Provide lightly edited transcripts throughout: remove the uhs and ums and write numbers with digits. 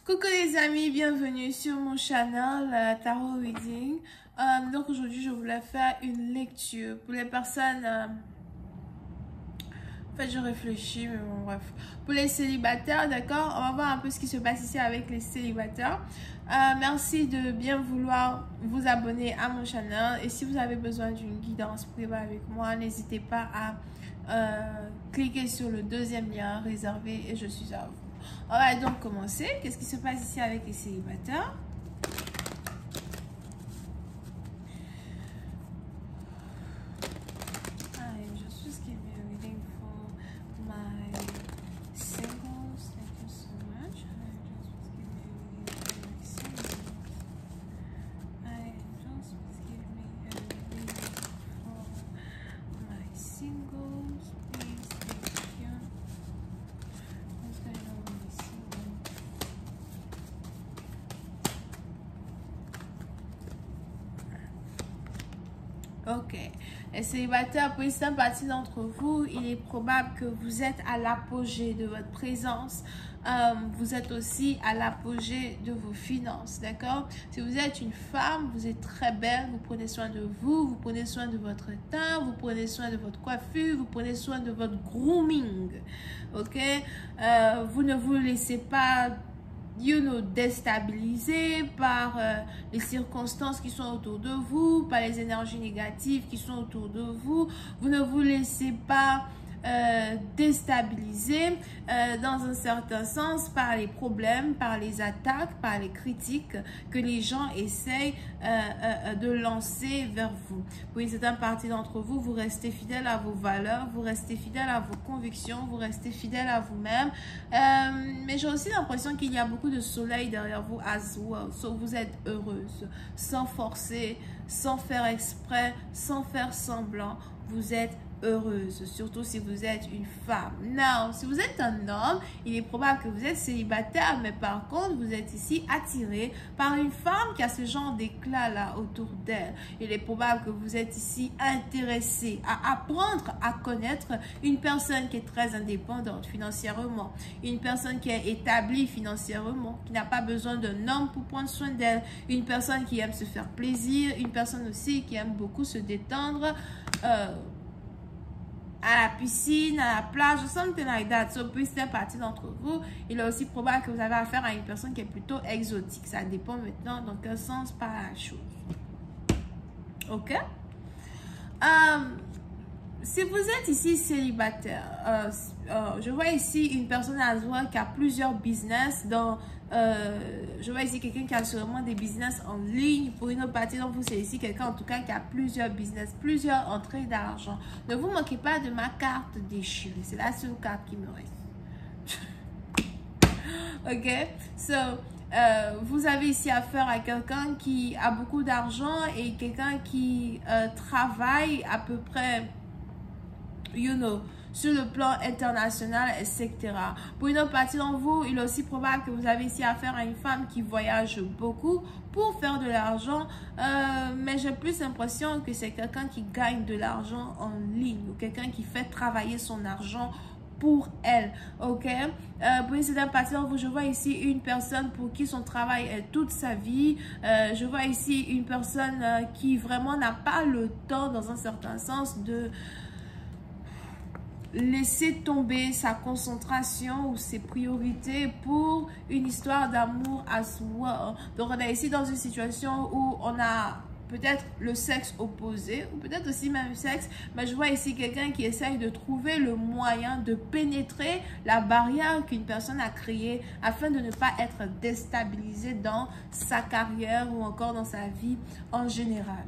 Coucou les amis, bienvenue sur mon channel Tarot Reading. Donc aujourd'hui je voulais faire une lecture pour les personnes... En fait je réfléchis mais bon bref. Pour les célibataires, d'accord, on va voir un peu ce qui se passe ici avec les célibataires. Merci de bien vouloir vous abonner à mon channel. Et si vous avez besoin d'une guidance privée avec moi, n'hésitez pas à cliquer sur le deuxième lien réservé et je suis à vous. On va donc commencer. Qu'est-ce qui se passe ici avec les célibataires? I'm just giving you a reading for my singles. Thank you so much. I'm just giving me a reading for my singles. Please, thank you. What's going on with my singles? Ok. Les célibataires, pour une certaine partie d'entre vous, il est probable que vous êtes à l'apogée de votre présence. Vous êtes aussi à l'apogée de vos finances, d'accord? Si vous êtes une femme, vous êtes très belle, vous prenez soin de vous, vous prenez soin de votre teint, vous prenez soin de votre coiffure, vous prenez soin de votre grooming, ok? Vous ne vous laissez pas déstabilisé par les circonstances qui sont autour de vous, par les énergies négatives qui sont autour de vous. Vous ne vous laissez pas déstabiliser dans un certain sens par les problèmes, par les attaques, par les critiques que les gens essayent de lancer vers vous. Pour une certaine partie d'entre vous, vous restez fidèle à vos valeurs, vous restez fidèle à vos convictions, vous restez fidèle à vous-même. Mais j'ai aussi l'impression qu'il y a beaucoup de soleil derrière vous as well. So, vous êtes heureuse, sans forcer, sans faire exprès, sans faire semblant. Vous êtes heureuse, surtout si vous êtes une femme. Non, si vous êtes un homme, il est probable que vous êtes célibataire, mais par contre, vous êtes ici attiré par une femme qui a ce genre d'éclat là autour d'elle. Il est probable que vous êtes ici intéressé à apprendre à connaître une personne qui est très indépendante financièrement, une personne qui est établie financièrement, qui n'a pas besoin d'un homme pour prendre soin d'elle, une personne qui aime se faire plaisir, une personne aussi qui aime beaucoup se détendre, à la piscine, à la plage, something like that. So, puis c'est partie d'entre vous. Il est aussi probable que vous avez affaire à une personne qui est plutôt exotique. Ça dépend maintenant dans quel sens par la chose. Ok? Si vous êtes ici célibataire, je vois ici une personne à soi qui a plusieurs business dans... je vois ici quelqu'un qui a sûrement des business en ligne. Pour une autre partie d'entre vous, c'est ici quelqu'un en tout cas qui a plusieurs business, plusieurs entrées d'argent. Ne vous moquez pas de ma carte déchirée. C'est la seule carte qui me reste. Ok? So, vous avez ici affaire à quelqu'un qui a beaucoup d'argent et quelqu'un qui travaille à peu près, sur le plan international, etc. Pour une autre partie d'entre vous, il est aussi probable que vous avez ici affaire à une femme qui voyage beaucoup pour faire de l'argent, mais j'ai plus l'impression que c'est quelqu'un qui gagne de l'argent en ligne ou quelqu'un qui fait travailler son argent pour elle, ok? Pour une certaine partie d'entre vous, je vois ici une personne pour qui son travail est toute sa vie. Je vois ici une personne qui vraiment n'a pas le temps, dans un certain sens, de laisser tomber sa concentration ou ses priorités pour une histoire d'amour à soi. Donc, on est ici dans une situation où on a peut-être le sexe opposé ou peut-être aussi même sexe, mais je vois ici quelqu'un qui essaye de trouver le moyen de pénétrer la barrière qu'une personne a créée afin de ne pas être déstabilisé dans sa carrière ou encore dans sa vie en général.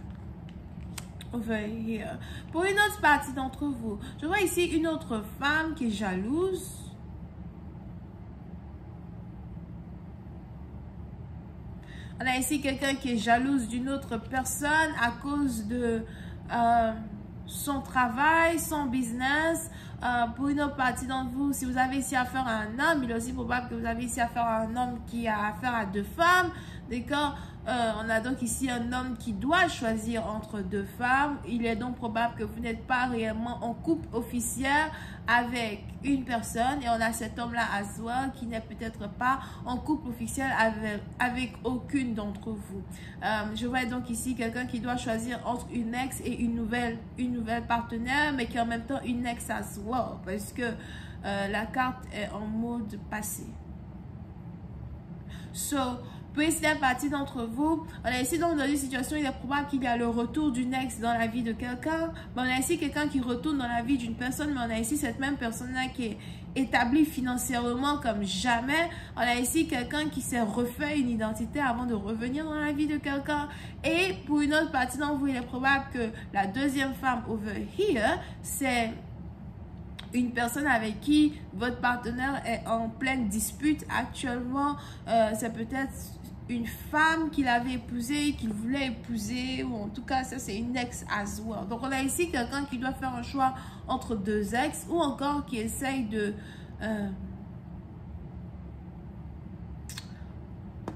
Over here. Pour une autre partie d'entre vous, je vois ici une autre femme qui est jalouse. On a ici quelqu'un qui est jalouse d'une autre personne à cause de son travail, son business, pour une autre partie d'entre vous, si vous avez ici affaire à un homme, il est aussi probable que vous avez ici affaire à un homme qui a affaire à deux femmes. D'accord? On a donc ici un homme qui doit choisir entre deux femmes. Il est donc probable que vous n'êtes pas réellement en couple officiel avec une personne. Et on a cet homme-là, as well, qui n'est peut-être pas en couple officiel avec aucune d'entre vous. Je vois donc ici quelqu'un qui doit choisir entre une ex et une nouvelle partenaire, mais qui est en même temps une ex as well, parce que la carte est en mode passé. So, pour la partie d'entre vous, on a ici donc dans une situation, il est probable qu'il y a le retour d'une ex dans la vie de quelqu'un. Mais on a ici quelqu'un qui retourne dans la vie d'une personne, mais on a ici cette même personne-là qui est établie financièrement comme jamais. On a ici quelqu'un qui s'est refait une identité avant de revenir dans la vie de quelqu'un. Et pour une autre partie d'entre vous, il est probable que la deuxième femme over here, c'est une personne avec qui votre partenaire est en pleine dispute actuellement. C'est peut-être une femme qu'il avait épousée, qu'il voulait épouser, ou en tout cas, ça c'est une ex as well. Donc, on a ici quelqu'un qui doit faire un choix entre deux ex, ou encore qui essaye de...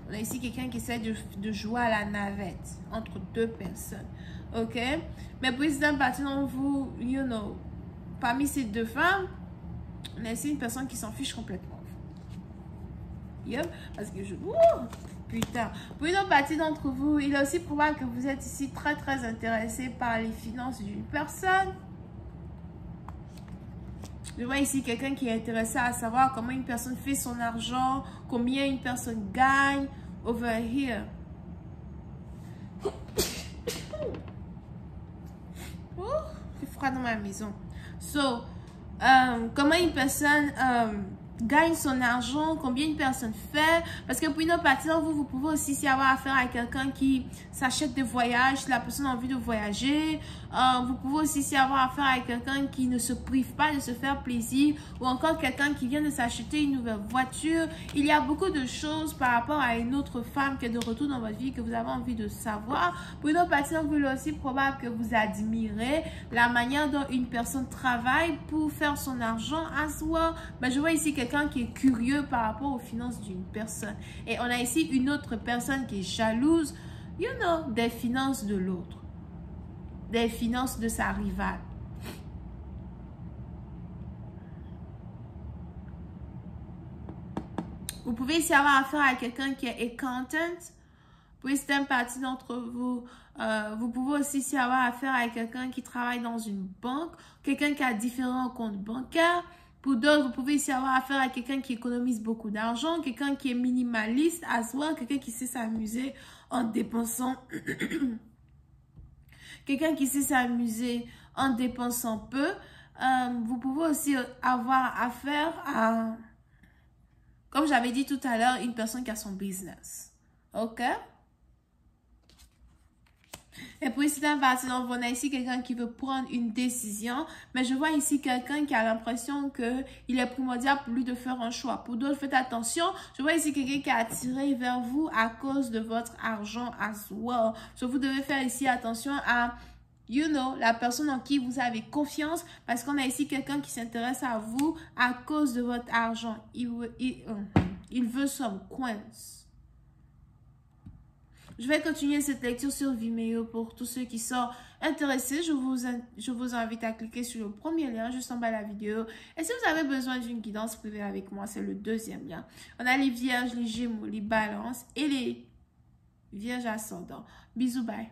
on a ici quelqu'un qui essaie de jouer à la navette entre deux personnes. Ok? Mais pour une partie d'entre vous, you know, parmi ces deux femmes, on a ici une personne qui s'en fiche complètement. Yep, parce que je... putain. Pour une autre partie d'entre vous, il est aussi probable que vous êtes ici très intéressé par les finances d'une personne. Je vois ici quelqu'un qui est intéressé à savoir comment une personne fait son argent, combien une personne gagne. Over here. C'est froid dans ma maison. So, comment une personne gagne son argent, combien une personne fait. Parce que pour une autre partie d'entre vous, vous pouvez aussi avoir affaire à quelqu'un qui s'achète des voyages, si la personne a envie de voyager. Vous pouvez aussi avoir affaire à quelqu'un qui ne se prive pas de se faire plaisir, ou encore quelqu'un qui vient de s'acheter une nouvelle voiture. Il y a beaucoup de choses par rapport à une autre femme qui est de retour dans votre vie que vous avez envie de savoir. Pour une autre partie d'entre vous, il est aussi probable que vous admirez la manière dont une personne travaille pour faire son argent à soi. Ben, je vois ici quelqu'un qui est curieux par rapport aux finances d'une personne. Et on a ici une autre personne qui est jalouse, you know, des finances de l'autre. Des finances de sa rivale. Vous pouvez ici avoir affaire à quelqu'un qui est accountant. Pour certaines parties d'entre vous, vous pouvez aussi ici avoir affaire à quelqu'un qui travaille dans une banque, quelqu'un qui a différents comptes bancaires. Pour d'autres, vous pouvez ici avoir affaire à quelqu'un qui économise beaucoup d'argent, quelqu'un qui est minimaliste as well, quelqu'un qui sait s'amuser en dépensant... quelqu'un qui sait s'amuser en dépensant peu. Vous pouvez aussi avoir affaire à, comme j'avais dit tout à l'heure, une personne qui a son business. Ok? Et puis, c'est un parti, donc on a ici quelqu'un qui veut prendre une décision, mais je vois ici quelqu'un qui a l'impression qu'il est primordial pour lui de faire un choix. Pour d'autres, faites attention, je vois ici quelqu'un qui est attiré vers vous à cause de votre argent as well. Donc, vous devez faire ici attention à, you know, la personne en qui vous avez confiance, parce qu'on a ici quelqu'un qui s'intéresse à vous à cause de votre argent. Il veut some coins. Je vais continuer cette lecture sur Vimeo pour tous ceux qui sont intéressés. Je vous invite à cliquer sur le premier lien juste en bas de la vidéo. Et si vous avez besoin d'une guidance privée avec moi, c'est le deuxième lien. On a les vierges, les gémeaux, les balances et les vierges ascendants. Bisous, bye.